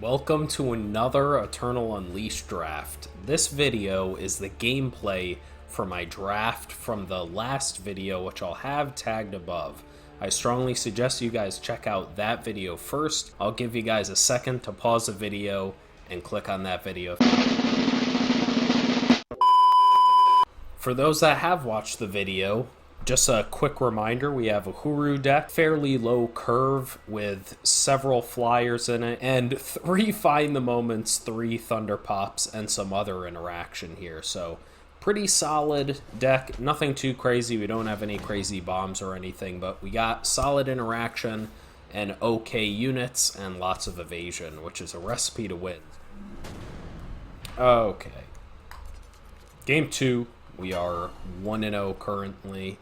Welcome to another Eternal Unleashed draft. This video is the gameplay for my draft from the last video, which I'll have tagged above. I strongly suggest you guys check out that video first. I'll give you guys a second to pause the video and click on that video. For those that have watched the video, just a quick reminder, we have a Hooru deck, fairly low curve with several flyers in it, and 3 Find the Moments, 3 Thunder Pops, and some other interaction here. So, pretty solid deck, nothing too crazy, we don't have any crazy bombs or anything, but we got solid interaction and okay units and lots of evasion, which is a recipe to win. Okay. Game 2, we are 1-0 currently.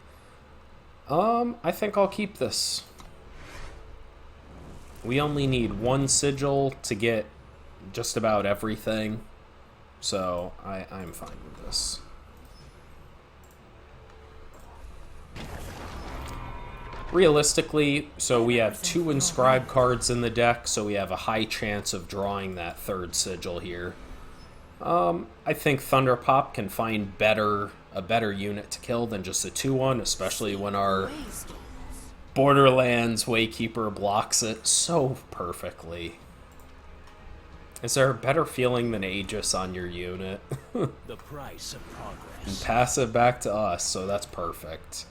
I think I'll keep this. We only need 1 sigil to get just about everything, so I'm fine with this. Realistically, so we have 2 inscribed cards in the deck, so we have a high chance of drawing that 3rd sigil here. I think Thunder Pop can find a better unit to kill than just a 2-1, especially when our Borderlands Waykeeper blocks it so perfectly. Is there a better feeling than Aegis on your unit? The price of progress. And pass it back to us, so that's perfect.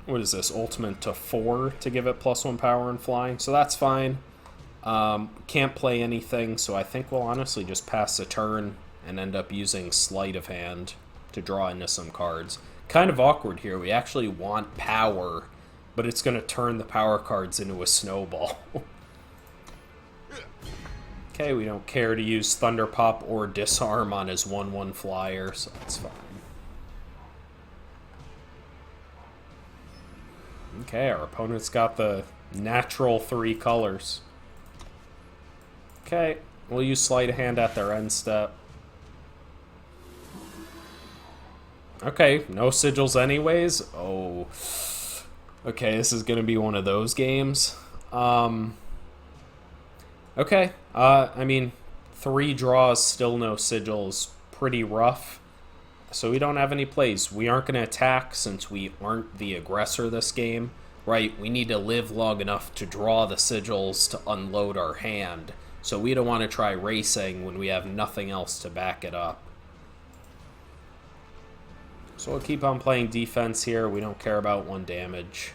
What is this? Ultimate to 4 to give it +1 power and flying, so that's fine. Can't play anything, so I think we'll honestly just pass the turn and end up using Sleight of Hand to draw into some cards. Kind of awkward here. We actually want power, but it's going to turn the power cards into a snowball. Okay, we don't care to use Thunder Pop or Disarm on his 1/1 flyer, so that's fine. Okay, our opponent's got the natural 3 colors. Okay, we'll use Sleight of Hand at their end step. Okay, no sigils anyways. Oh. Okay, this is going to be one of those games. Okay, I mean, 3 draws, still no sigils. Pretty rough. So we don't have any plays. We aren't going to attack since we aren't the aggressor this game. Right, we need to live long enough to draw the sigils to unload our hand. So we don't want to try racing when we have nothing else to back it up. So we'll keep on playing defense here. We don't care about 1 damage.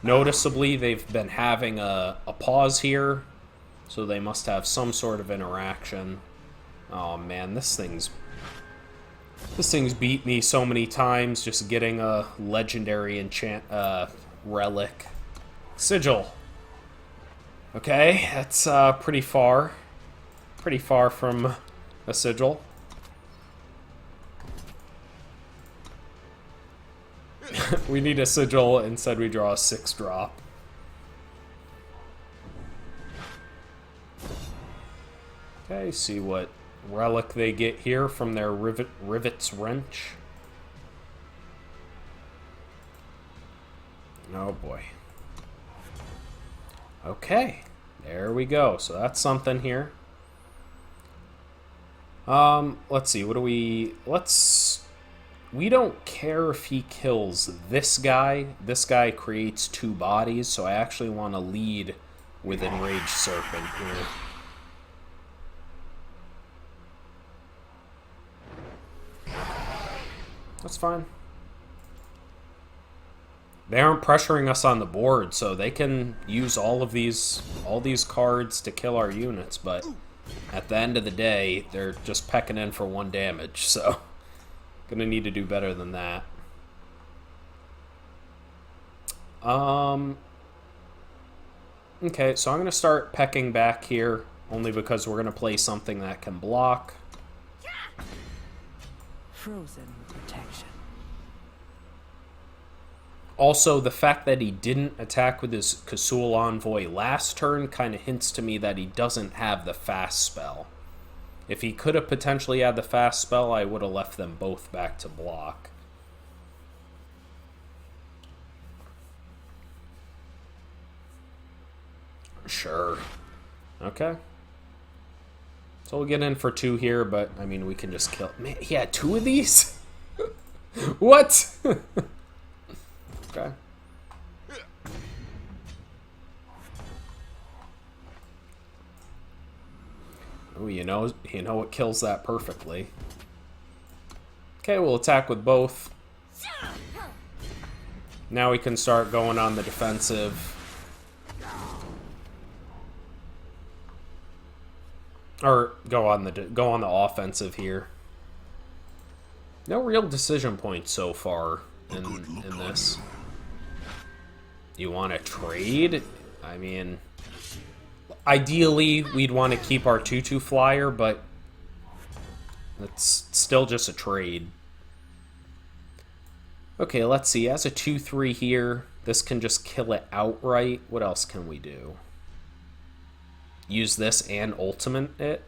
Noticeably, they've been having a pause here, so they must have some sort of interaction. Oh man, this thing's beat me so many times just getting a legendary enchant relic. Sigil. Okay, that's pretty far from a sigil. We need a sigil, instead we draw a 6-drop. Okay, see what relic they get here from their Rivet's Wrench. Oh boy. Okay, there we go. So that's something here. Let's see, what do we... We don't care if he kills this guy. This guy creates 2 bodies, so I actually want to lead with Enraged Serpent here. That's fine. They aren't pressuring us on the board, so they can use all these cards to kill our units, but at the end of the day, they're just pecking in for 1 damage, so gonna need to do better than that. Okay, so I'm gonna start pecking back here, only because we're gonna play something that can block. Frozen protection. Also, the fact that he didn't attack with his Kasul Envoy last turn kind of hints to me that he doesn't have the fast spell. If he could have potentially had the fast spell, I would have left them both back to block. Sure. Okay. So we'll get in for 2 here, but, I mean, we can just kill... Man, he had 2 of these? What? Okay. Oh, you know what kills that perfectly. Okay, we'll attack with both. Now we can start going on the defensive. Or go on the offensive here. No real decision points so far in this. You want to trade? I mean, ideally we'd want to keep our 2/2 flyer, but it's still just a trade. Okay, let's see. As a 2/3 here, this can just kill it outright. What else can we do? Use this and ultimate it?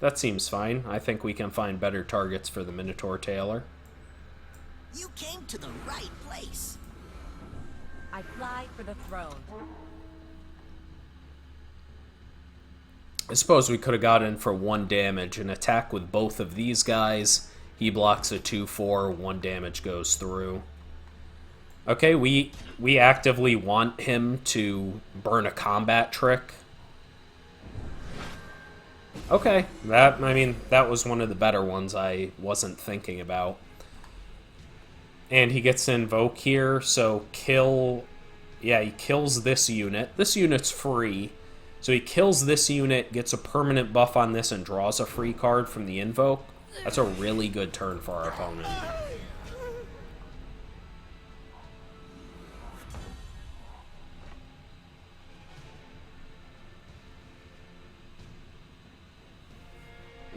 That seems fine. I think we can find better targets for the Minotaur Tailor. You came to the right place. I fly for the throne. I suppose we could have got in for 1 damage and attack with both of these guys. He blocks a 2/4, 1 damage goes through. Okay, we actively want him to burn a combat trick. Okay, that was one of the better ones I wasn't thinking about. And he gets to invoke here, so kill... Yeah, he kills this unit. This unit's free. So he kills this unit, gets a permanent buff on this, and draws a free card from the invoke. That's a really good turn for our opponent.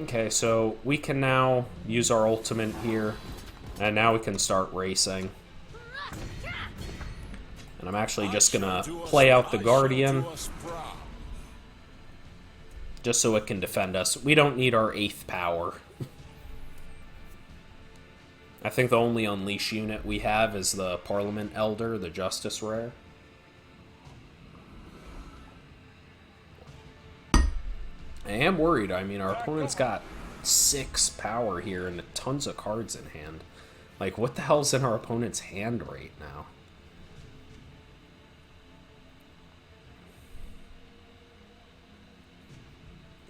Okay, so we can now use our ultimate here, and now we can start racing. And I'm actually just gonna play out the Guardian, just so it can defend us. We don't need our 8th power. I think the only Unleash unit we have is the Parliament Elder, the Justice Rare. I am worried. I mean, our opponent's got 6 power here and tons of cards in hand. Like, what the hell's in our opponent's hand right now?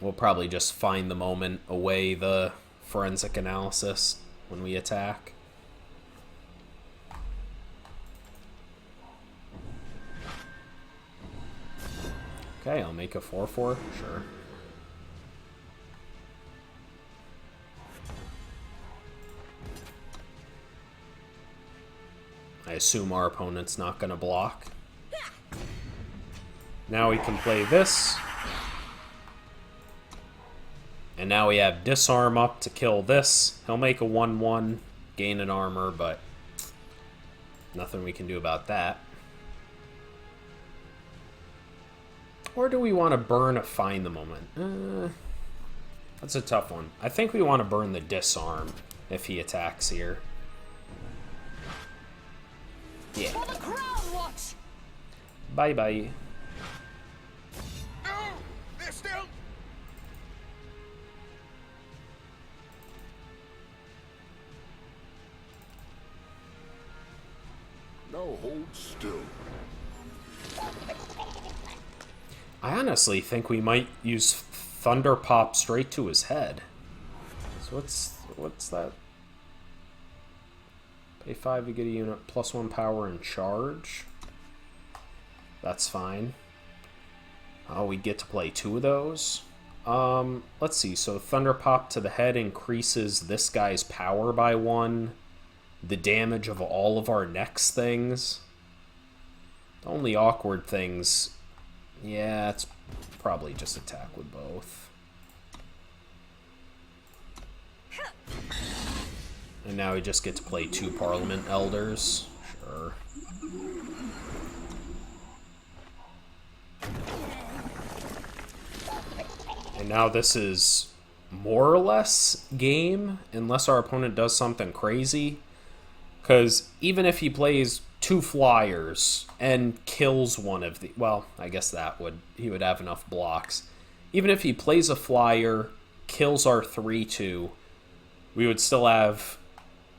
We'll probably just find the moment away the forensic analysis when we attack. Okay, I'll make a 4/4, sure. I assume our opponent's not going to block. Now we can play this. And now we have Disarm up to kill this. He'll make a 1/1, gain an armor, but nothing we can do about that. Or do we want to burn a Find the Moment? That's a tough one. I think we want to burn the Disarm if he attacks here. Yeah. Bye-bye. No! They're still... No, hold still. I honestly think we might use Thunder Pop straight to his head. So what's that? Pay 5 to get a unit, +1 power and charge. That's fine. Oh, we get to play 2 of those. Let's see. So Thunder Pop to the head increases this guy's power by 1. The damage of all of our next things. The only awkward things... Yeah, it's probably just attack with both. And now we just get to play 2 Parliament Elders. Sure. And now this is more or less game, unless our opponent does something crazy. Because even if he plays 2 flyers and kills one of the... Well, I guess he would have enough blocks. Even if he plays a flyer, kills our 3/2, we would still have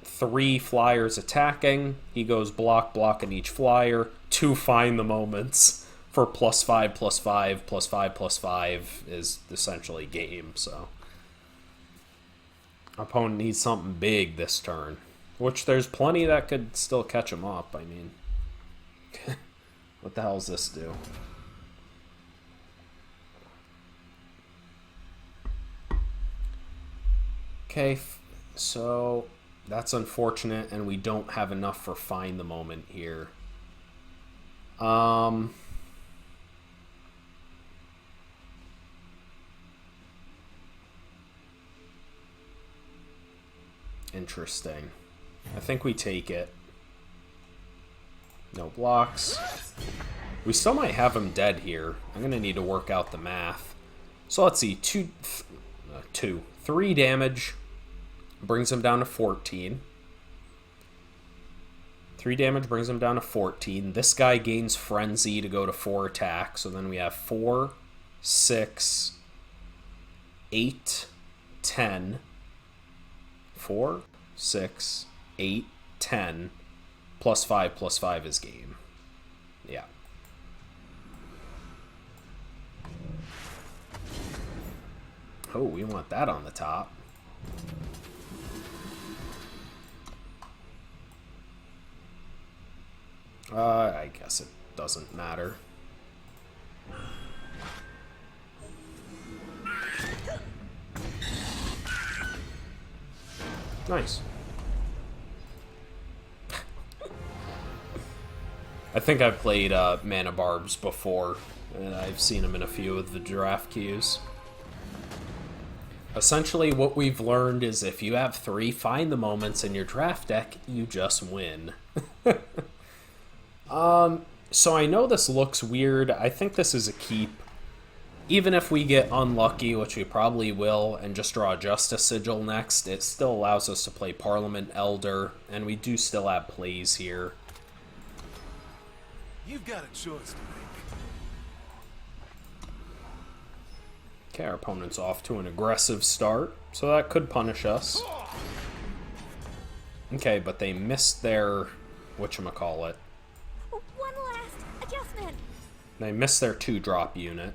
3 flyers attacking. He goes block, block on each flyer to find the moments for +5, +5, +5, +5 is essentially game, so... Opponent needs something big this turn. Which there's plenty that could still catch him up, I mean. What the hell does this do? Okay, so that's unfortunate, and we don't have enough for find the moment here. Interesting. I think we take it. No blocks. We still might have him dead here. I'm going to need to work out the math. So let's see. 3 damage. Brings him down to 14. 3 damage brings him down to 14. This guy gains Frenzy to go to 4 attack. So then we have 4, 6, 8, 10. 4, 6, 8, 10. +5, +5 is game. Yeah. Oh, we want that on the top. I guess it doesn't matter. Nice. I think I've played Mana Barbs before, and I've seen them in a few of the draft queues. Essentially, what we've learned is if you have 3 find the moments in your draft deck, you just win. So I know this looks weird. I think this is a keep. Even if we get unlucky, which we probably will, and just draw Justice Sigil next, it still allows us to play Parliament Elder, and we do still have plays here. You've got a choice to make. Okay, our opponent's off to an aggressive start, so that could punish us. Okay, but they missed their... whatchamacallit. One last adjustment. They missed their 2-drop unit.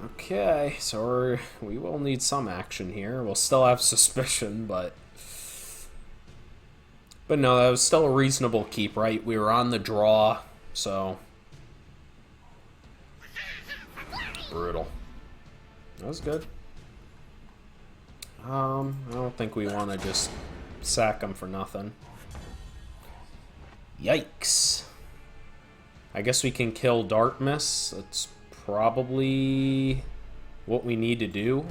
Okay, so we will need some action here. We'll still have Suspicion, but no, that was still a reasonable keep, right? We were on the draw, so... Brutal. That was good. I don't think we want to just sack them for nothing. Yikes. I guess we can kill Darkness. That's probably what we need to do.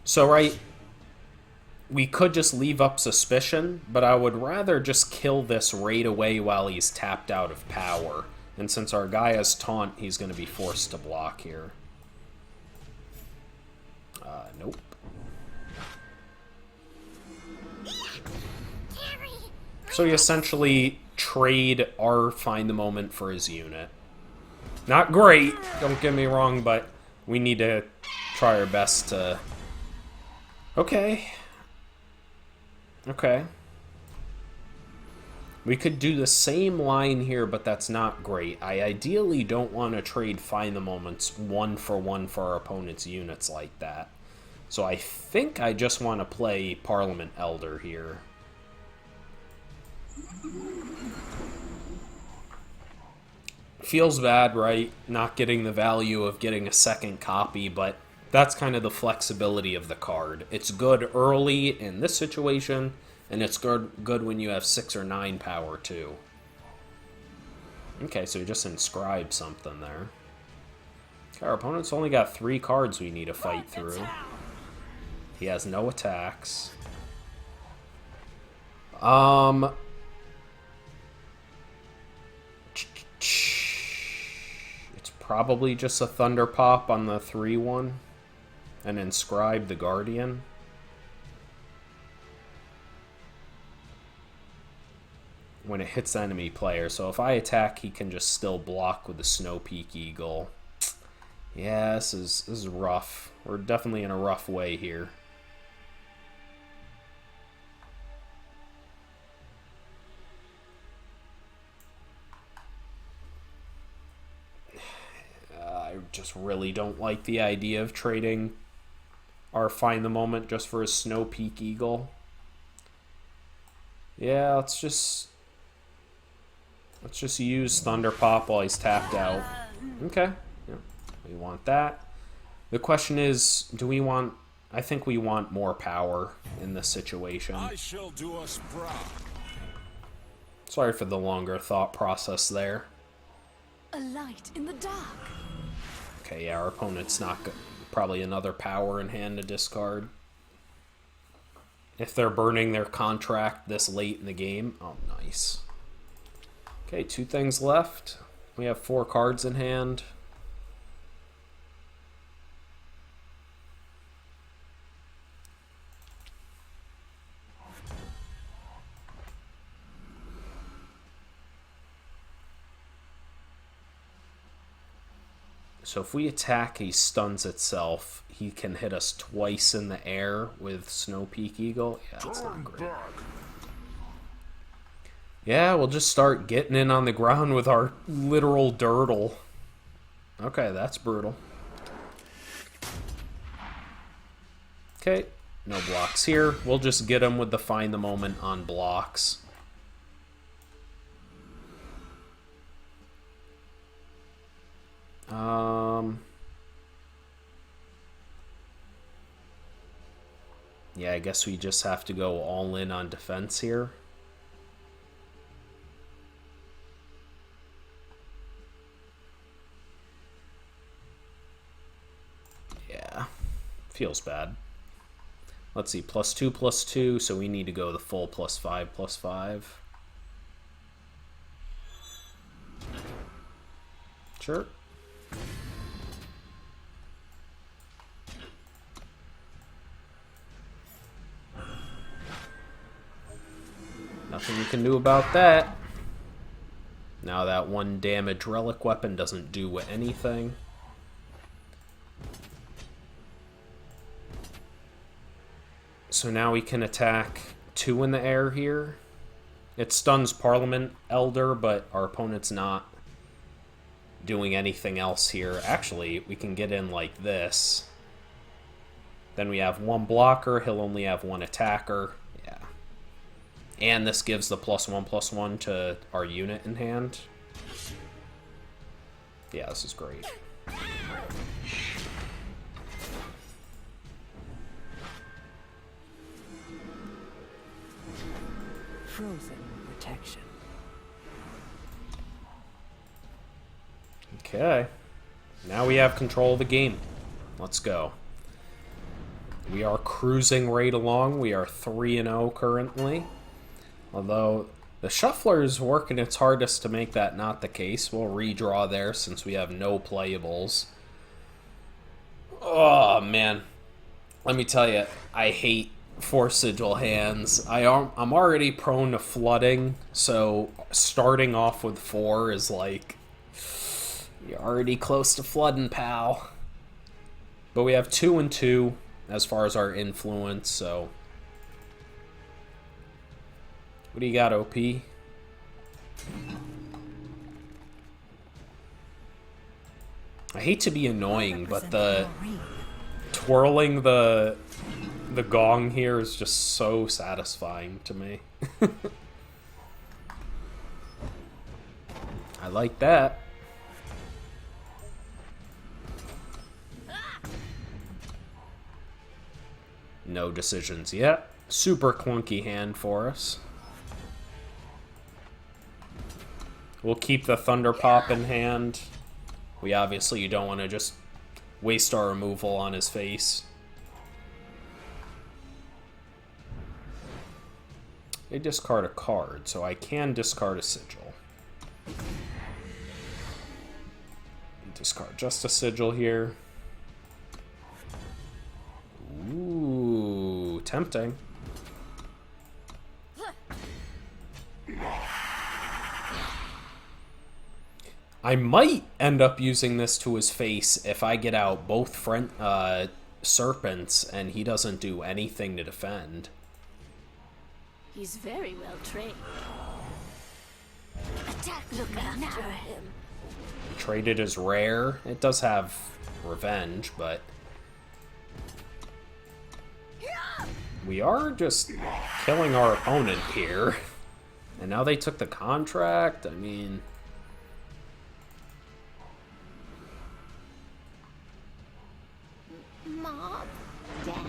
So, right, we could just leave up Suspicion, but I would rather just kill this right away while he's tapped out of power. And since our guy has Taunt, he's going to be forced to block here. Nope. So we essentially trade our Find the Moment for his unit. Not great, don't get me wrong, but we need to try our best to... Okay. Okay. We could do the same line here, but that's not great. I ideally don't want to trade Find the Moments 1-for-1 for our opponent's units like that. So I think I just want to play Parliament Elder here. Feels bad, right? Not getting the value of getting a second copy, but that's kind of the flexibility of the card. It's good early in this situation, and it's good when you have 6 or 9 power, too. Okay, so we just inscribed something there. Okay, our opponent's only got 3 cards we need to fight through. He has no attacks. It's probably just a Thunder Pop on the 3-1 and inscribe the Guardian. when it hits enemy player. So if I attack, he can just still block with the Snow Peak Eagle. Yeah, this is rough. We're definitely in a rough way here. I just really don't like the idea of trading our Find the Moment just for a Snow Peak Eagle. Yeah, let's just use Thunder Pop while he's tapped out. Okay, yeah, we want that. The question is, do we want... I think we want more power in this situation. I shall do us proud. Sorry for the longer thought process there. A light in the dark. Okay, yeah, our opponent's not good. Probably another power in hand to discard. If they're burning their contract this late in the game. Oh, nice. Okay, 2 things left. We have 4 cards in hand. So if we attack, he stuns itself. He can hit us twice in the air with Snow Peak Eagle. Yeah, that's not great. Yeah, we'll just start getting in on the ground with our literal dirtle. Okay, that's brutal. Okay, no blocks here. We'll just get him with the Find the Moment on blocks. Yeah, I guess we just have to go all in on defense here. Yeah, feels bad. Let's see, +2/+2, so we need to go the full +5/+5. Sure. Nothing you can do about that. Now that 1 damage relic weapon doesn't do anything. So now we can attack 2 in the air here. It stuns Parliament Elder, but our opponent's not doing anything else here. Actually, we can get in like this. Then we have 1 blocker. He'll only have 1 attacker. Yeah. And this gives the +1/+1 to our unit in hand. Yeah, this is great. Frozen protection. Okay. Now we have control of the game. Let's go. We are cruising right along. We are 3-0 currently. Although the Shuffler is working its hardest to make that not the case. We'll redraw there since we have no playables. Oh, man. Let me tell you, I hate 4 sigil hands. I'm already prone to flooding, so starting off with 4 is like... You're already close to flooding, pal. But we have 2 and 2 as far as our influence, so... What do you got, OP? I hate to be annoying, but the twirling the gong here is just so satisfying to me. I like that. No decisions yet. Super clunky hand for us. We'll keep the Thunder Pop in hand. We obviously don't want to just waste our removal on his face. They discard a card, so I can discard a sigil. Discard just a sigil here. Ooh, tempting. I might end up using this to his face if I get out both serpents and he doesn't do anything to defend. He's very well trained. Attack, look after him. Traded as rare. It does have revenge, but we are just killing our opponent here. And now they took the contract. I mean, Mom? Dad?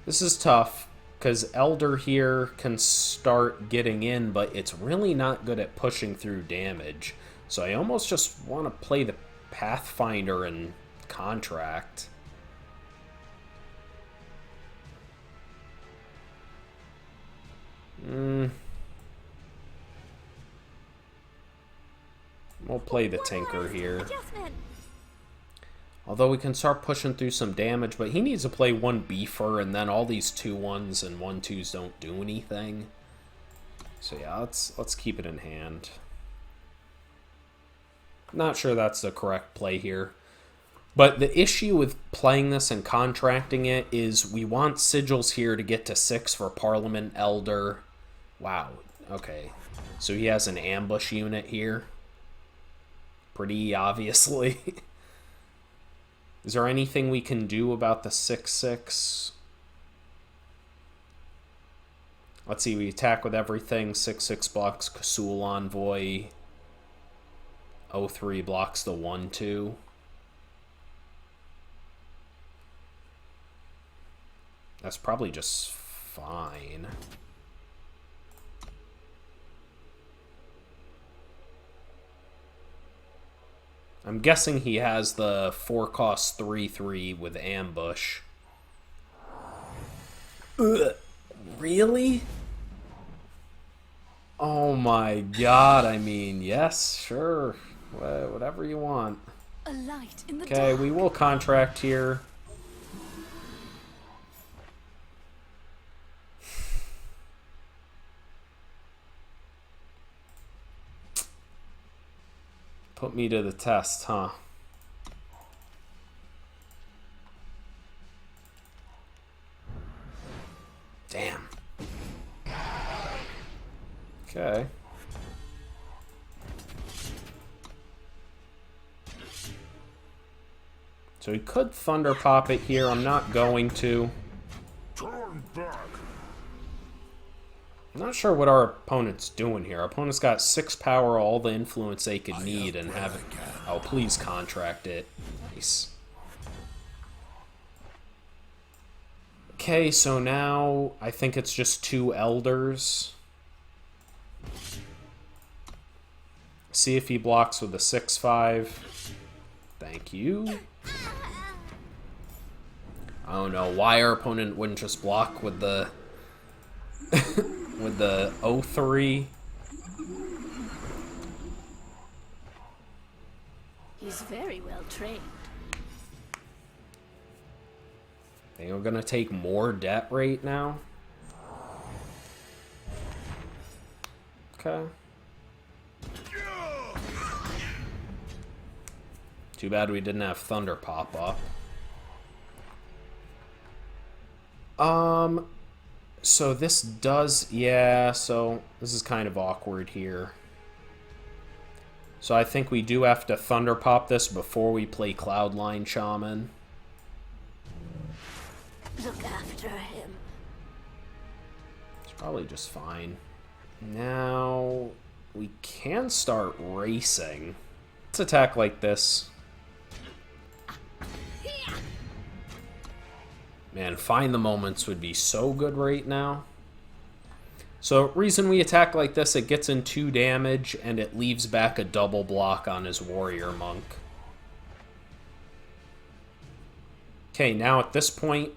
This is tough, because Elder here can start getting in, but it's really not good at pushing through damage. So I almost just want to play the Pathfinder and contract. We'll play the Tinker here. Adjustment. Although we can start pushing through some damage, but he needs to play one beefer, and then all these 2-1s and 1-2s don't do anything. So yeah, let's keep it in hand. Not sure that's the correct play here. But the issue with playing this and contracting it is we want sigils here to get to 6 for Parliament Elder. Wow, okay. So he has an ambush unit here. Pretty obviously. Is there anything we can do about the 6/6? Let's see, we attack with everything. 6/6 blocks Kasul Envoy. 0-3 blocks the 1-2. That's probably just fine. I'm guessing he has the 4-cost 3/3 with ambush. Ugh, really? Oh my god, I mean, yes, sure. Whatever you want. A light in the Okay, dark. we will contract here. Put me to the test, huh? Damn. Okay. So he could Thunder Pop it here. I'm not going to. Turn back. I'm not sure what our opponent's doing here. Our opponent's got 6 power, all the influence they could need, and have it. Oh, please contract it. Nice. Okay, so now I think it's just 2 elders. See if he blocks with a 6/5. Thank you. I don't know why our opponent wouldn't just block with the with the 0-3. He's very well trained. Think we're gonna take more debt rate now. Okay. Too bad we didn't have Thunder pop up. So this does, yeah, so this is kind of awkward here. So I think we do have to Thunder pop this before we play Cloudline Shaman. Look after him. It's probably just fine. Now, we can start racing. Let's attack like this. Man, Find the Moments would be so good right now. So, reason we attack like this, it gets in 2 damage, and it leaves back a double block on his Warrior Monk. Okay, now at this point,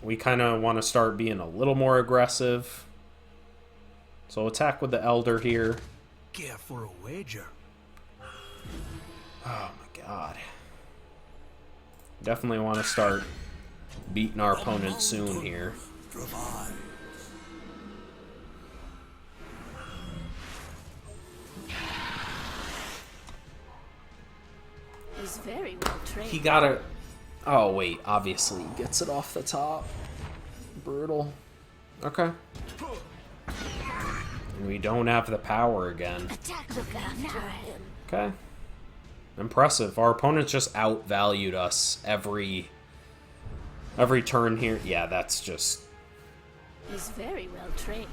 we kind of want to start being a little more aggressive. So attack with the Elder here. Care for a wager? Oh my god. Definitely want to start beating our opponent soon here. He's very well trained. He got it. Oh wait, obviously he gets it off the top. Brutal. Okay. And we don't have the power again. Attack, look after him. Okay. Impressive. Our opponents just outvalued us every turn here. Yeah, that's just... He's very well trained.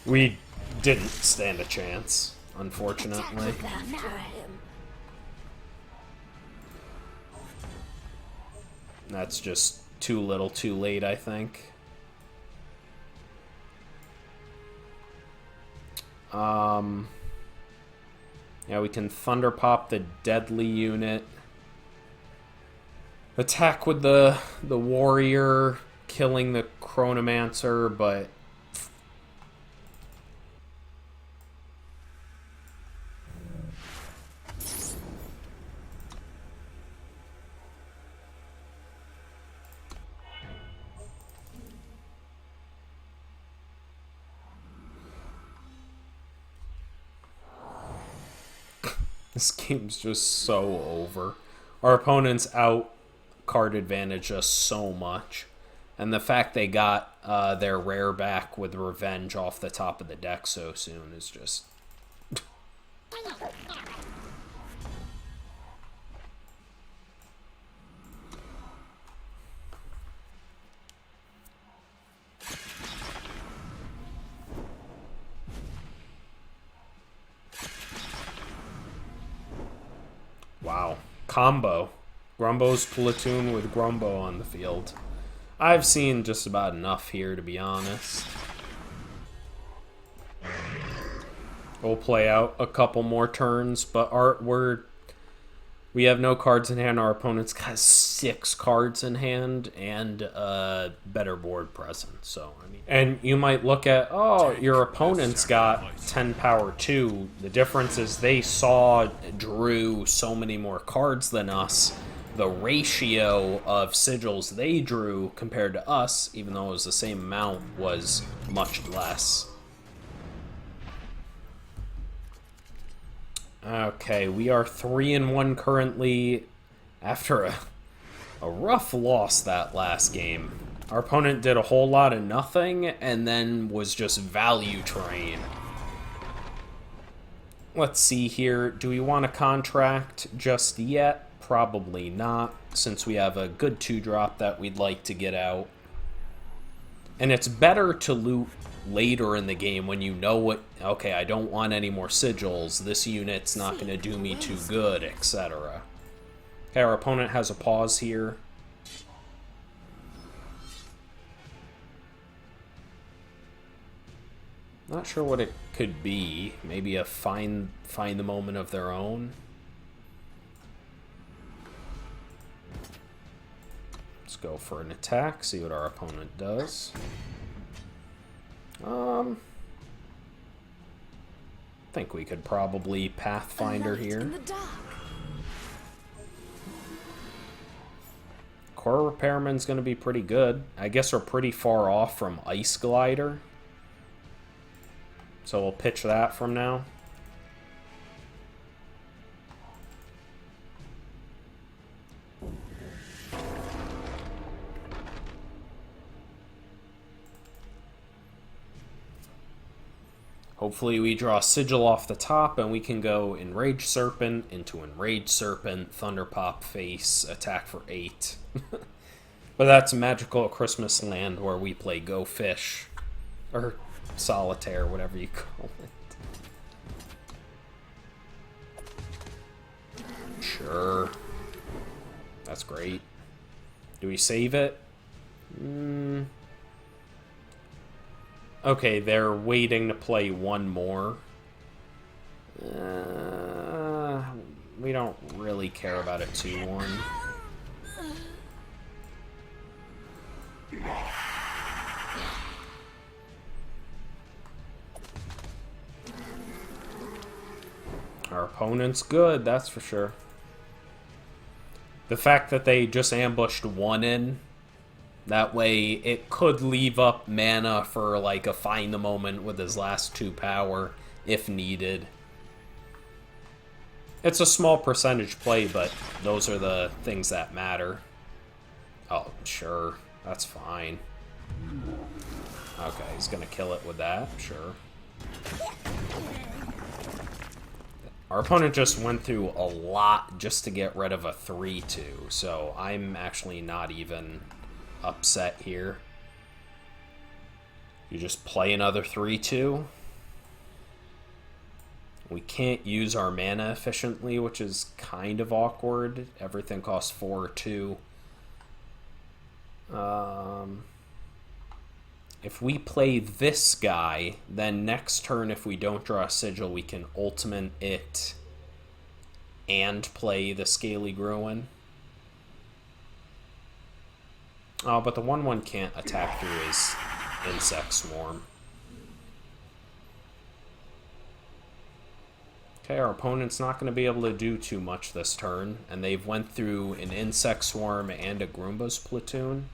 We didn't stand a chance, Attack, unfortunately. look after him. That's just too little too late, I think. Yeah, we can Thunder Pop the Deadly unit. Attack with the Warrior, killing the Chronomancer, but... This game's just so over. Our opponents out card advantage us so much. And the fact they got their rare back with Revenge off the top of the deck so soon is just... Wow. Combo. Grumbo's platoon with Grumbo on the field. I've seen just about enough here, to be honest. We'll play out a couple more turns, but we have no cards in hand. Our opponent's got 6 cards in hand and a better board presence. So I mean, and you might look at, oh, your opponent's got 10 power 2. The difference is they drew so many more cards than us. The ratio of sigils they drew compared to us, even though it was the same amount, was much less. Okay, we are 3-1 currently after a rough loss that last game. Our opponent did a whole lot of nothing and then was just value train. Let's see here. Do we want to contract just yet? Probably not, since we have a good 2-drop that we'd like to get out. And it's better to loot later in the game when you know what, okay, I don't want any more sigils, this unit's not going to do me too good, etc. Okay, our opponent has a pause here. Not sure what it could be. Maybe a find the moment of their own. Let's go for an attack, see what our opponent does. I think we could probably Pathfinder here. In the dark. Core Repairman's going to be pretty good. I guess we're pretty far off from Ice Glider. So we'll pitch that from now. Hopefully we draw a Sigil off the top and we can go Enraged Serpent into Enraged Serpent, Thunder Pop face, attack for 8. But that's Magical Christmas Land where we play Go Fish. Or Solitaire, whatever you call it. Sure. That's great. Do we save it? Okay, they're waiting to play one more. We don't really care about a 2-1. Our opponent's good, that's for sure. The fact that they just ambushed one in, that way it could leave up mana for like a find the moment with his last 2 power if needed. It's a small percentage play, but those are the things that matter. Oh, sure. That's fine. Okay, he's gonna kill it with that. Sure. Our opponent just went through a lot just to get rid of a 3-2, so I'm actually not even upset here. You just play another 3-2. We can't use our mana efficiently, which is kind of awkward. Everything costs 4 or 2. If we play this guy, then next turn, if we don't draw a sigil, we can ultimate it and play the Scaly Gruin. Oh, but the 1/1 can't attack through his Insect Swarm. Okay, our opponent's not going to be able to do too much this turn, and they've went through an Insect Swarm and a Groomba's Platoon.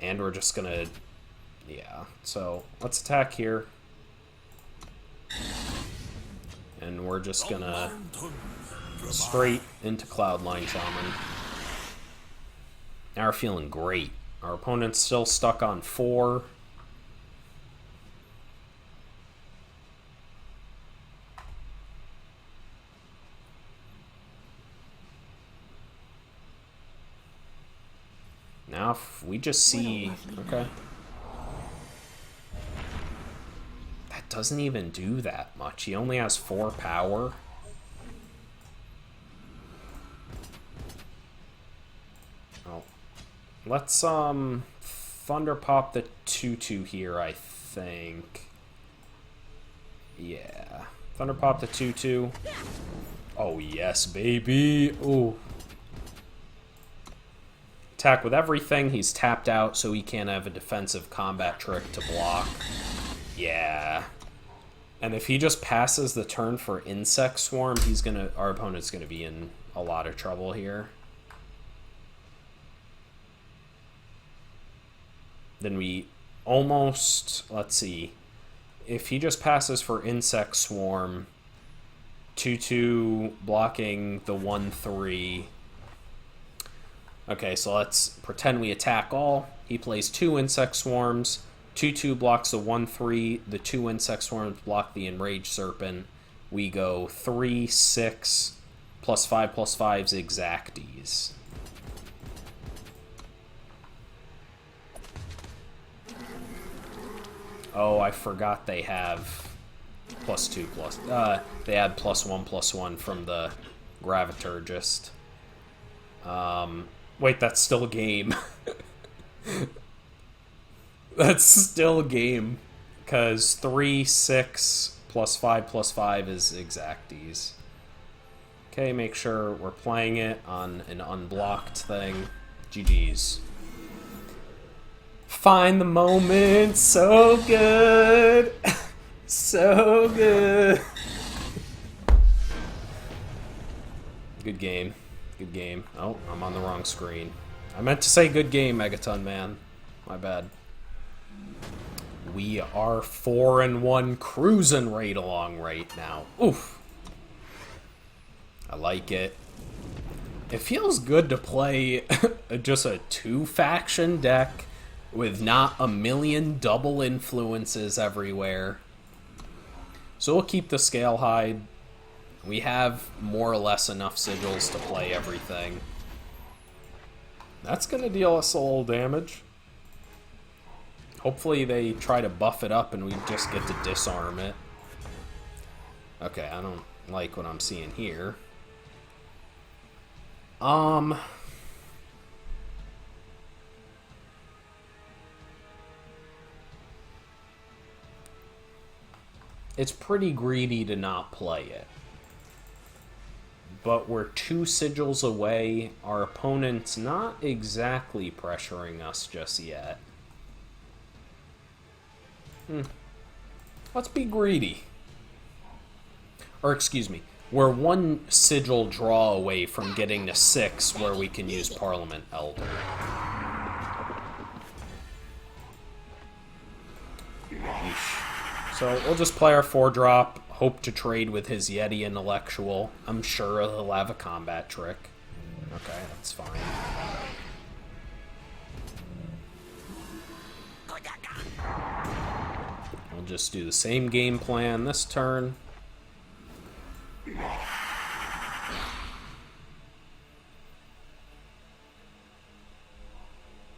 And we're just going to... Yeah, so let's attack here. And we're just going to straight into Cloudline Shaman. Now we're feeling great. Our opponent's still stuck on 4. Now if we just see... Okay. That doesn't even do that much. He only has 4 power. Oh. Let's Thunder Pop the 2/2 here, I think. Yeah. Thunder Pop the 2/2. Oh yes, baby. Ooh. Attack with everything. He's tapped out, so he can't have a defensive combat trick to block. Yeah. And if he just passes the turn for Insect Swarm, our opponent's gonna be in a lot of trouble here. Then we almost, let's see. If he just passes for Insect Swarm, 2/2 blocking the 1/3. Okay, so let's pretend we attack all. He plays 2 Insect Swarms. 2/2 blocks the 1/3. The 2 Insect Swarms block the Enraged Serpent. We go 3, 6, +5/+5's Exacties. Oh, I forgot they have +2+. They add +1/+1 from the Graviturgist. Wait, that's still a game. That's still a game. Because 3, 6, +5/+5 is Exacties. Okay, make sure we're playing it on an unblocked thing. GG's. Find the moment. So good. So good. Good game. Good game. Oh, I'm on the wrong screen. I meant to say good game, Megaton Man. My bad. We are 4-1 cruising right along right now. Oof. I like it. It feels good to play just a 2-faction deck with not a million double influences everywhere. So we'll keep the scale high. We have more or less enough sigils to play everything. That's going to deal us a little damage. Hopefully they try to buff it up and we just get to disarm it. Okay, I don't like what I'm seeing here. It's pretty greedy to not play it. But we're 2 sigils away. Our opponent's not exactly pressuring us just yet. Let's be greedy. Or excuse me, we're one sigil draw away from getting to 6 where we can use Parliament Elder. Yeesh. So we'll just play our 4-drop, hope to trade with his Yeti Intellectual. I'm sure he'll have a combat trick. Okay, that's fine. We'll just do the same game plan this turn.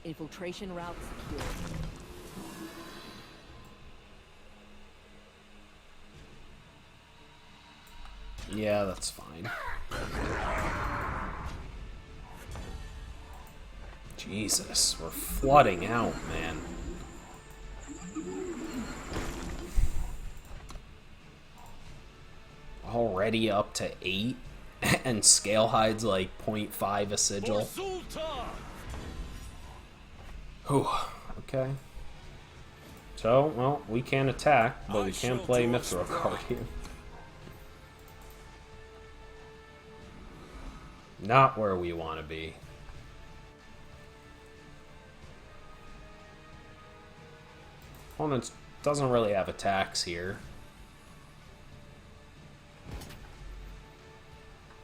Infiltration route secured. Yeah, that's fine. Jesus, we're flooding out, man. Already up to 8, and Scale Hide's like 0.5 a sigil. Whew, okay. So, well, we can't attack, but we can play Mithril Guardian. Not where we want to be. Opponent doesn't really have attacks here.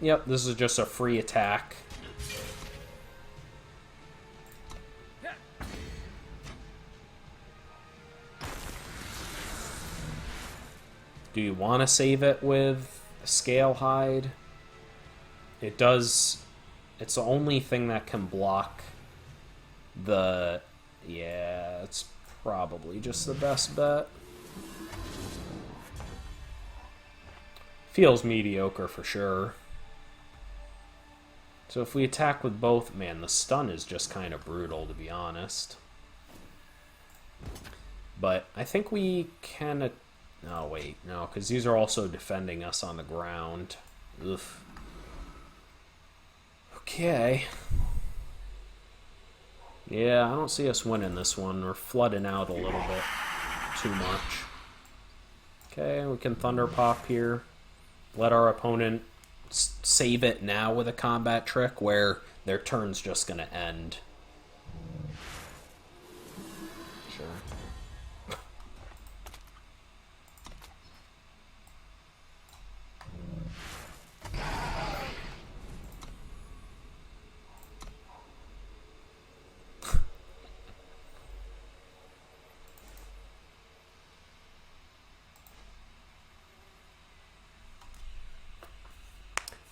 Yep, this is just a free attack. Do you want to save it with Scale Hide? It does... It's the only thing that can block the... Yeah, it's probably just the best bet. Feels mediocre for sure. So if we attack with both... Man, the stun is just kind of brutal, to be honest. But I think we can... No, wait. No, because these are also defending us on the ground. Oof. Okay. Yeah, I don't see us winning this one. We're flooding out a little bit too much. Okay, we can Thunder Pop here. Let our opponent save it now with a combat trick where their turn's just going to end. Sure.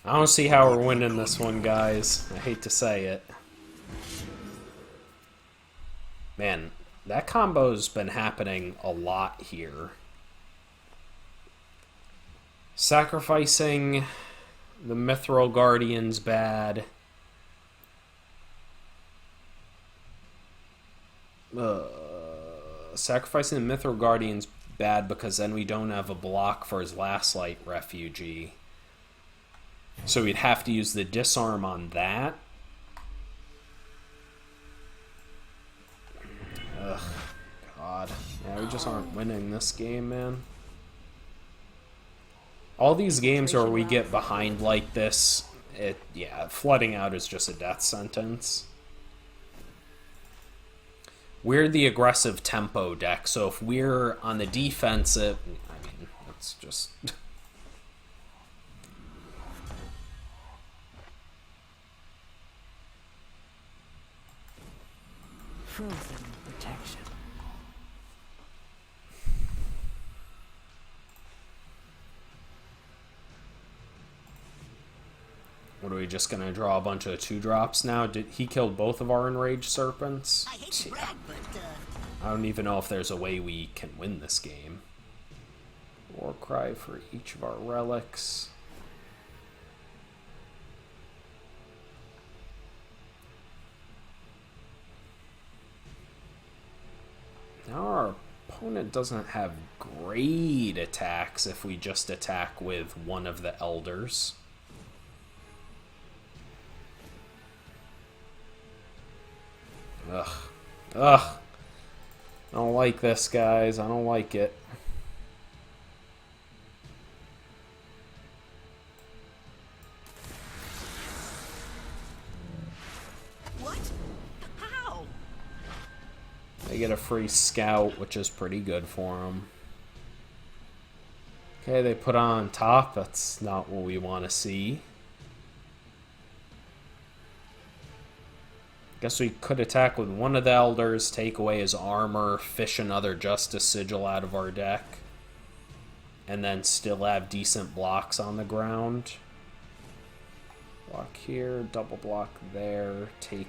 I don't see how we're winning this one, guys. I hate to say it. Man, that combo's been happening a lot here. Sacrificing the Mithril Guardian's bad. Sacrificing the Mithril Guardian's bad because then we don't have a block for his Last Light Refugee. So we'd have to use the disarm on that. Ugh, God. Yeah, we just aren't winning this game, man. All these games where we get behind like this, yeah, flooding out is just a death sentence. We're the aggressive tempo deck, so if we're on the defensive, I mean, it's just... Frozen protection. What are we just gonna draw a bunch of 2-drops now? Did he kill both of our Enraged Serpents? I hate to brag, but, I don't even know if there's a way we can win this game. War Cry for each of our relics. Now our opponent doesn't have great attacks if we just attack with one of the elders. Ugh. Ugh. I don't like this, guys. I don't like it. They get a free scout, which is pretty good for them. Okay, they put on top. That's not what we want to see. Guess we could attack with one of the elders, take away his armor, fish another Justice Sigil out of our deck, and then still have decent blocks on the ground. Block here, double block there, take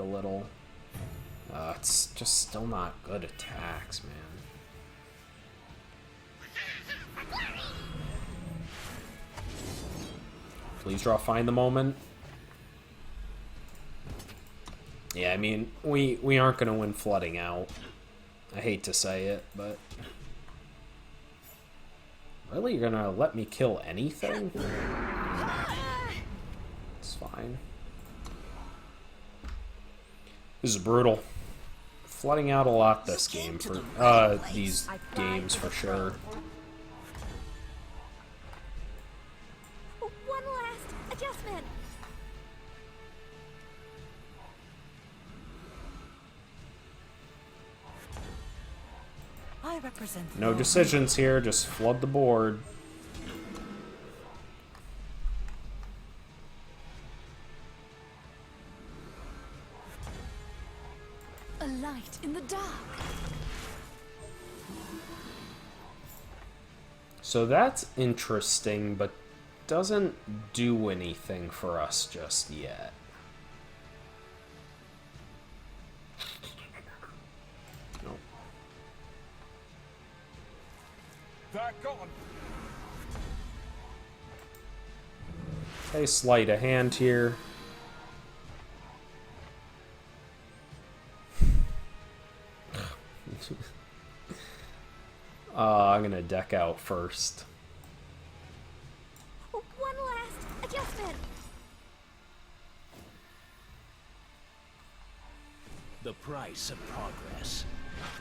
a little. It's just still not good attacks, man. Please draw Find the Moment. Yeah, I mean, we aren't going to win flooding out. I hate to say it, but... Really? You're going to let me kill anything? It's fine. This is brutal. Flooding out a lot this game for these games for sure. One last adjustment. I represent No decisions here, just flood the board. A light in the dark. So that's interesting, but doesn't do anything for us just yet. Nope. That gone. Okay, sleight of hand here. I'm gonna deck out first. One last adjustment. The price of progress.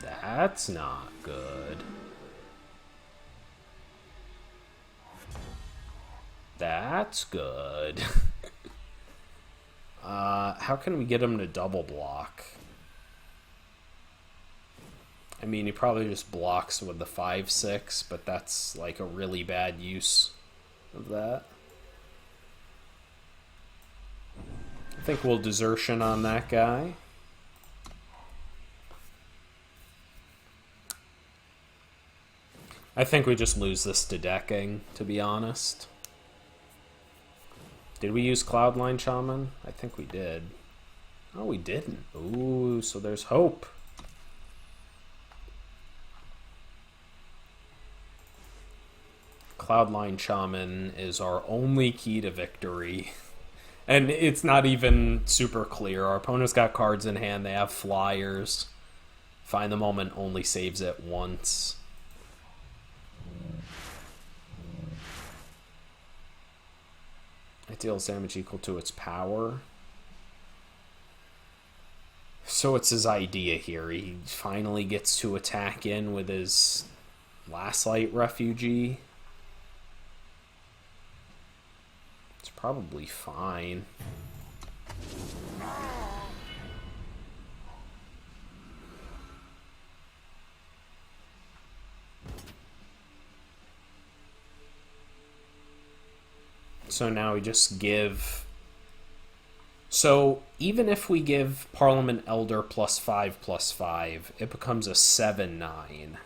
That's not good. That's good. How can we get him to double block? I mean, he probably just blocks with the 5/6, but that's like a really bad use of that. I think we'll desertion on that guy. I think we just lose this to decking, to be honest. Did we use Cloudline Shaman? I think we did. Oh, we didn't. Ooh, so there's hope. Cloudline Shaman is our only key to victory. And it's not even super clear. Our opponent's got cards in hand. They have flyers. Find the Moment only saves it once. It deals damage equal to its power. So it's his idea here. He finally gets to attack in with his Last Light Refugee. It's probably fine. So now we just give... So even if we give Parliament Elder +5/+5, it becomes a 7/9.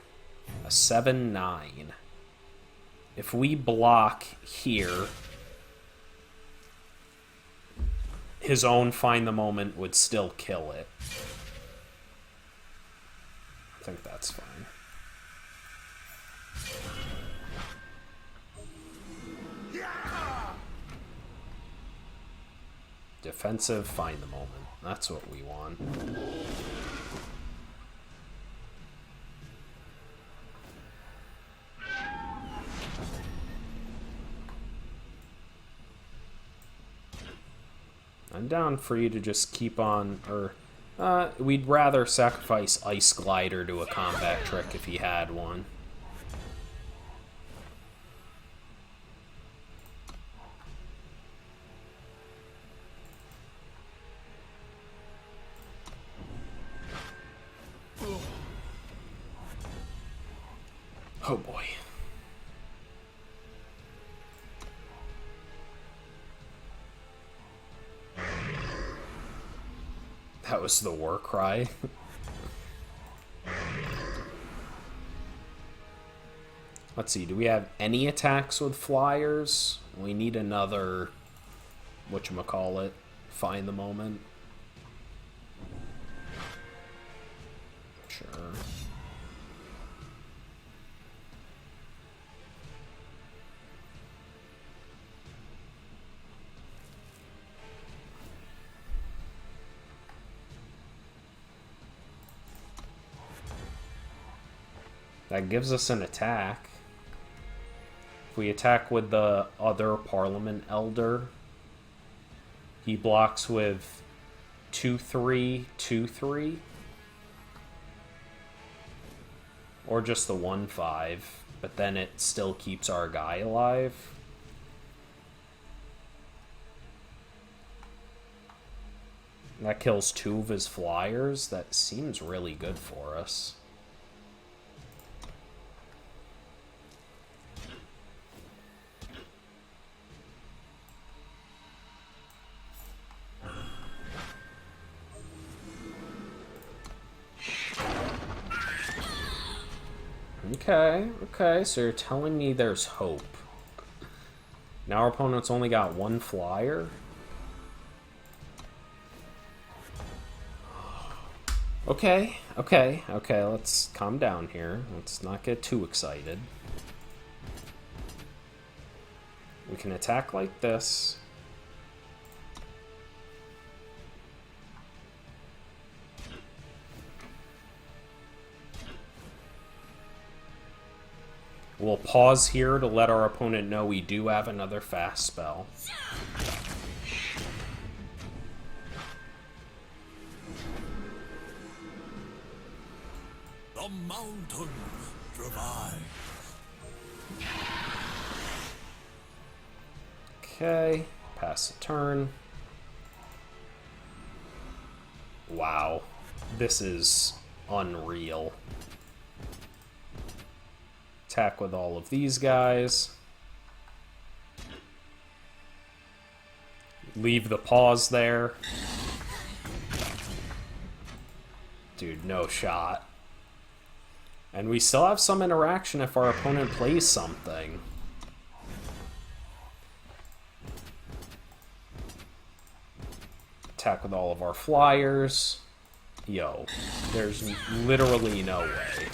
A 7/9. If we block here, his own Find the Moment would still kill it. I think that's fine. Defensive, Find the Moment. That's what we want. I'm down for you to just keep on, or we'd rather sacrifice Ice Glider to a combat trick if he had one. Oh boy. That was the war cry. Let's see, do we have any attacks with flyers? We need another, whatchamacallit, find the moment. Sure. That gives us an attack. If we attack with the other Parliament Elder, he blocks with 2/3, 2/3. Or just the 1/5, but then it still keeps our guy alive. That kills 2 of his flyers. That seems really good for us. Okay, so you're telling me there's hope. Now our opponent's only got 1 flyer? Okay, let's calm down here. Let's not get too excited. We can attack like this. We'll pause here to let our opponent know we do have another fast spell. The mountain revives. Okay, pass the turn. Wow, this is unreal. Attack with all of these guys. Leave the pause there. Dude, no shot. And we still have some interaction if our opponent plays something. Attack with all of our flyers. Yo, there's literally no way.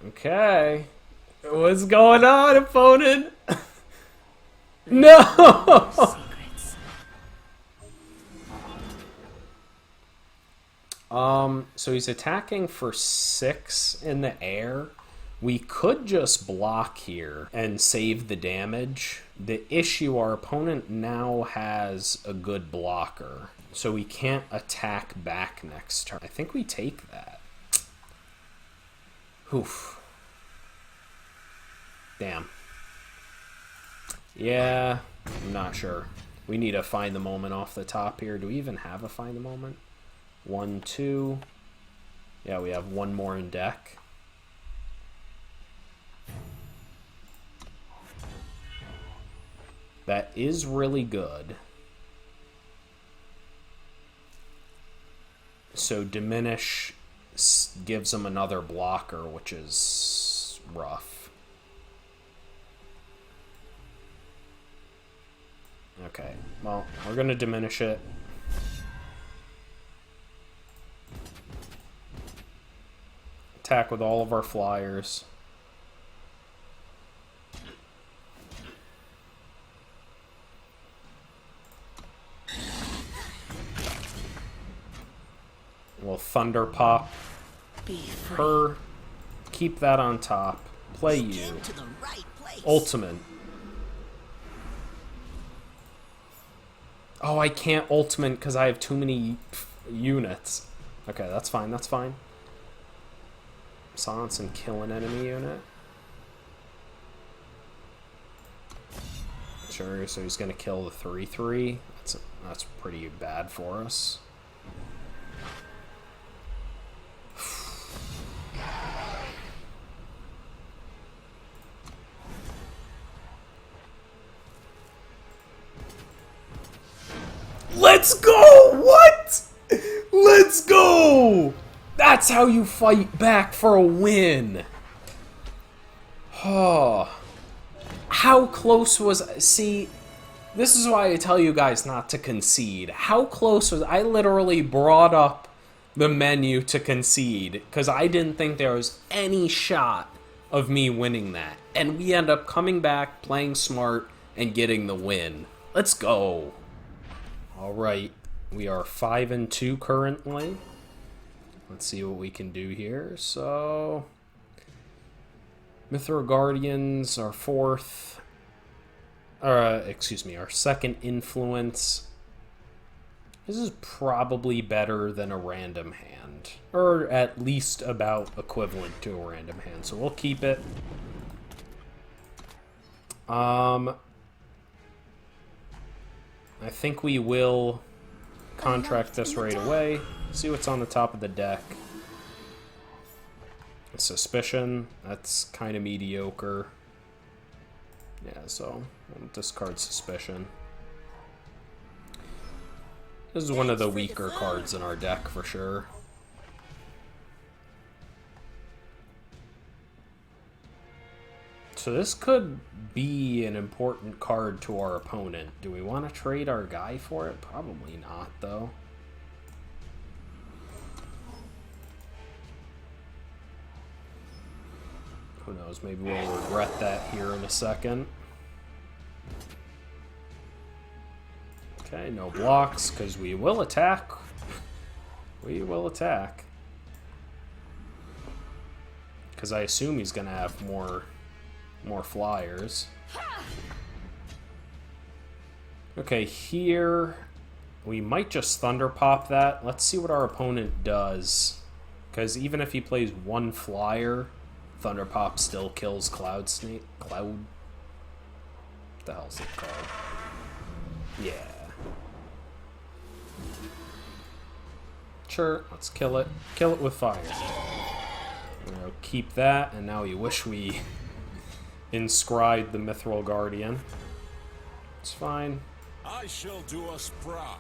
Okay. What's going on, opponent? No! So he's attacking for 6 in the air. We could just block here and save the damage. The issue, our opponent now has a good blocker, so we can't attack back next turn. I think we take that. Oof. Damn. Yeah, I'm not sure. We need to find the moment off the top here. Do we even have a find the moment? 1, 2. Yeah, we have 1 more in deck. That is really good. So diminish gives him another blocker, which is rough. Okay, well, we're gonna diminish it. Attack with all of our flyers. We'll Thunder Pop her. Keep that on top. Play you. To the right place. Ultimate. Oh, I can't ultimate because I have too many units. Okay, that's fine, that's fine. Silence and kill an enemy unit. Sure, so he's gonna kill the 3/3. That's pretty bad for us. Let's go! What? Let's go! That's how you fight back for a win. Oh. How close was... See, this is why I tell you guys not to concede. How close was... I literally brought up the menu to concede because I didn't think there was any shot of me winning that. And we end up coming back, playing smart, and getting the win. Let's go. Alright, we are 5-2 currently. Let's see what we can do here. So, Mithril Guardians, our fourth, excuse me, our second influence. This is probably better than a random hand, or at least about equivalent to a random hand, so we'll keep it. I think we will contract this right away. See what's on the top of the deck. Suspicion. That's kind of mediocre. Yeah, so I'll discard Suspicion. This is one of the weaker cards in our deck for sure. So this could be an important card to our opponent. Do we want to trade our guy for it? Probably not, though. Who knows? Maybe we'll regret that here in a second. Okay, no blocks, because we will attack. We will attack. Because I assume he's going to have more flyers. Okay, here we might just Thunder Pop that. Let's see what our opponent does. Because even if he plays one flyer, Thunder Pop still kills Cloud Snake. What the hell's it called? Yeah. Sure, let's kill it. Kill it with fire. We'll keep that, and now we wish we inscribed the Mithril Guardian. It's fine. I shall do us proud.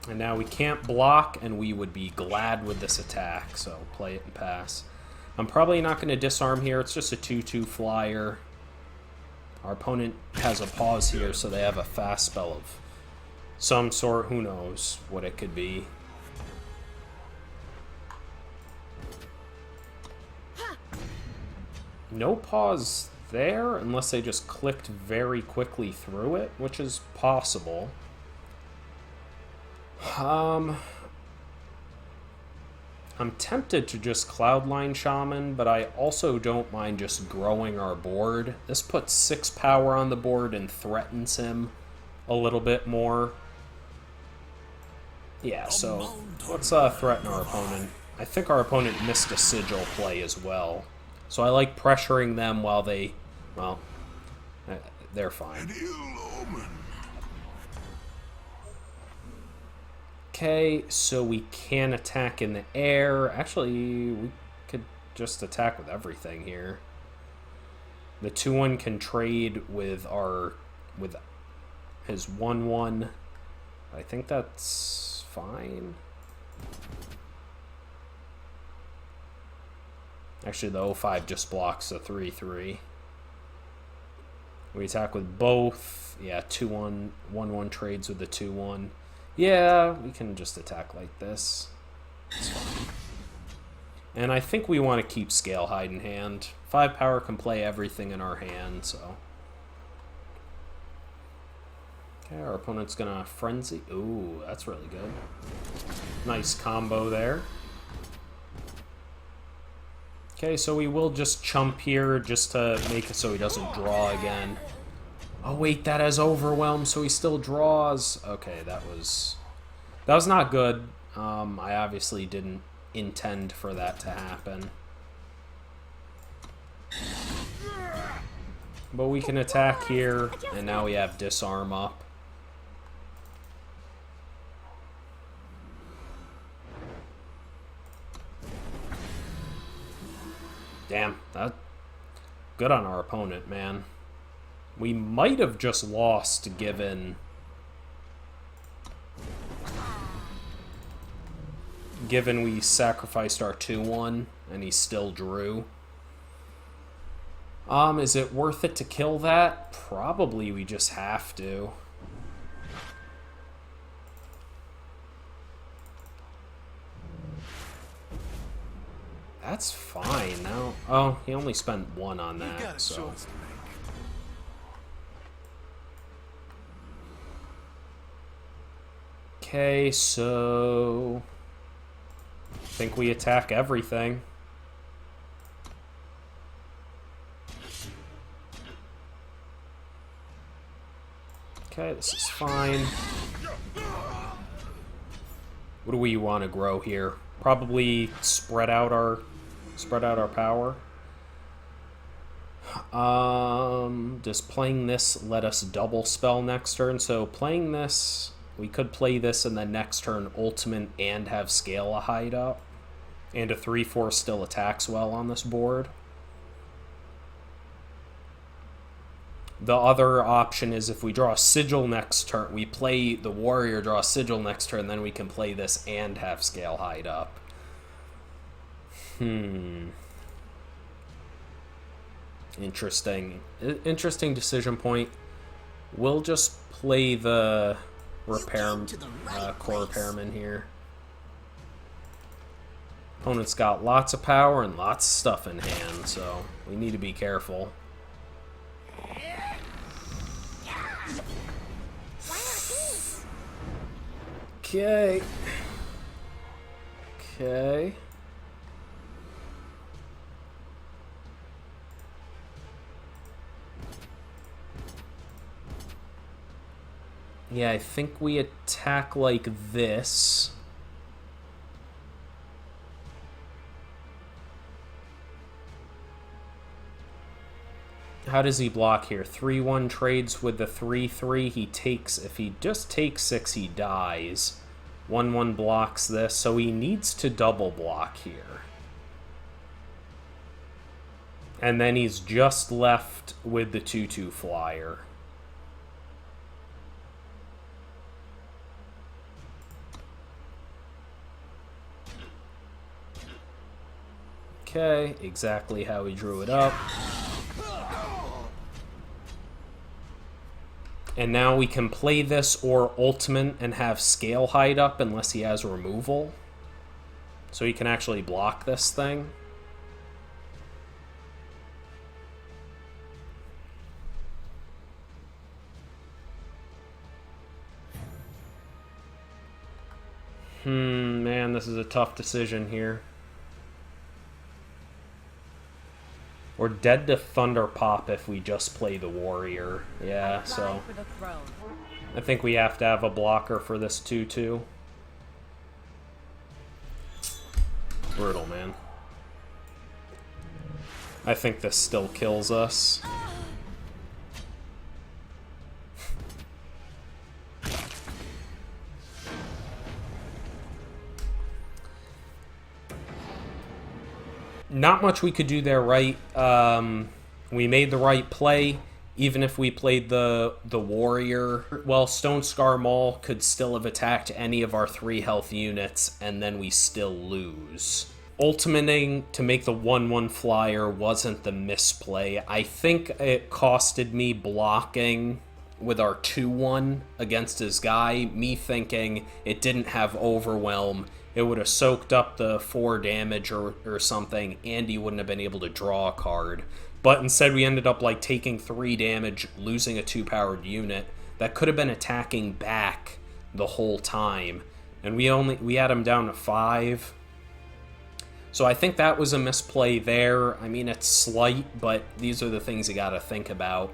And now we can't block, and we would be glad with this attack, so play it and pass. I'm probably not going to disarm here. It's just a 2/2 flyer. Our opponent has a pause here, so they have a fast spell of some sort. Who knows what it could be. No pause there, unless they just clicked very quickly through it, which is possible. I'm tempted to just Cloudline Shaman, but I also don't mind just growing our board. This puts 6 power on the board and threatens him a little bit more. Yeah, so let's threaten our opponent. I think our opponent missed a Sigil play as well. So I like pressuring them while they, well, they're fine. Okay, so we can attack in the air. Actually, we could just attack with everything here. The 2/1 can trade with his 1/1. I think that's fine. Actually, the 0/5 just blocks the 3/3. We attack with both. Yeah, 2/1, 1/1 trades with the 2/1. Yeah, we can just attack like this. It's fine. And I think we want to keep Scale Hide in hand. 5 power can play everything in our hand, so. Okay, our opponent's gonna Frenzy. Ooh, that's really good. Nice combo there. Okay, so we will just chump here just to make it so he doesn't draw again. Oh wait, that has Overwhelm, so he still draws. Okay, that was not good. I obviously didn't intend for that to happen. But we can attack here, and now we have disarm up. Damn, that good on our opponent, man. We might have just lost given we sacrificed our 2-1 and he still drew. Is it worth it to kill that? Probably we just have to. That's fine now. Oh, he only spent 1 on that, so. Okay, so I think we attack everything. Okay, this is fine. What do we want to grow here? Probably spread out our power. Does playing this let us double spell next turn? So playing this, we could play this and then next turn ultimate and have scale a hide up. And a 3/4 still attacks well on this board. The other option is if we draw a sigil next turn, we play the warrior, draw a sigil next turn, then we can play this and have scale hide up. Interesting. Interesting decision point. We'll just play the core repairman here. Opponent's got lots of power and lots of stuff in hand, so we need to be careful. Okay. Okay. Yeah, I think we attack like this. How does he block here? 3-1 trades with the 3-3. He takes, if he just takes 6, he dies. 1-1 blocks this, so he needs to double block here. And then he's just left with the 2-2 flyer. Okay, exactly how he drew it up. And now we can play this or ultimate and have scale hide up unless he has removal. So he can actually block this thing. Man, this is a tough decision here. We're dead to Thunder Pop if we just play the warrior. Yeah, so I think we have to have a blocker for this 2-2. Brutal, man. I think this still kills us. Not much we could do there, right? We made the right play. Even if we played the warrior, well, Stone Scar Maul could still have attacked any of our 3 health units, and then we still lose. Ultimating to make the 1-1 flyer wasn't the misplay. I think it costed me blocking with our 2-1 against his guy, me thinking it didn't have Overwhelm. It would have soaked up the 4 damage or something, and he wouldn't have been able to draw a card. But instead we ended up like taking 3 damage, losing a 2-powered unit that could have been attacking back the whole time. And we had him down to 5. So I think that was a misplay there. I mean, it's slight, but these are the things you gotta think about.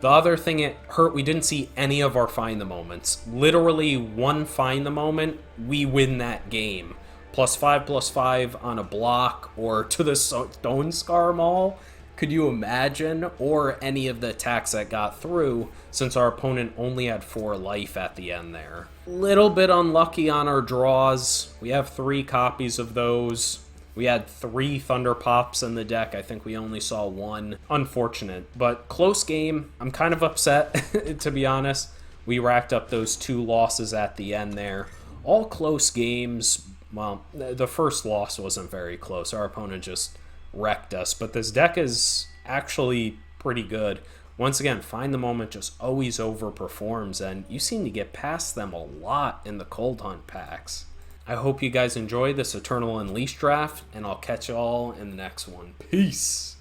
The other thing it hurt, we didn't see any of our find the moments. Literally one find the moment, we win that game. +5/+5 on a block or to the Stone Scar Maul. Could you imagine? Or any of the attacks that got through, since our opponent only had 4 life at the end there. Little bit unlucky on our draws. We have 3 copies of those. We had 3 Thunder Pops in the deck. I think we only saw 1. Unfortunate, but close game. I'm kind of upset, to be honest. We racked up those 2 losses at the end there. All close games. Well, the first loss wasn't very close. Our opponent just wrecked us, but this deck is actually pretty good. Once again, Find the Moment just always overperforms, and you seem to get past them a lot in the Cold Hunt packs. I hope you guys enjoy this Eternal Unleashed draft, and I'll catch you all in the next one. Peace!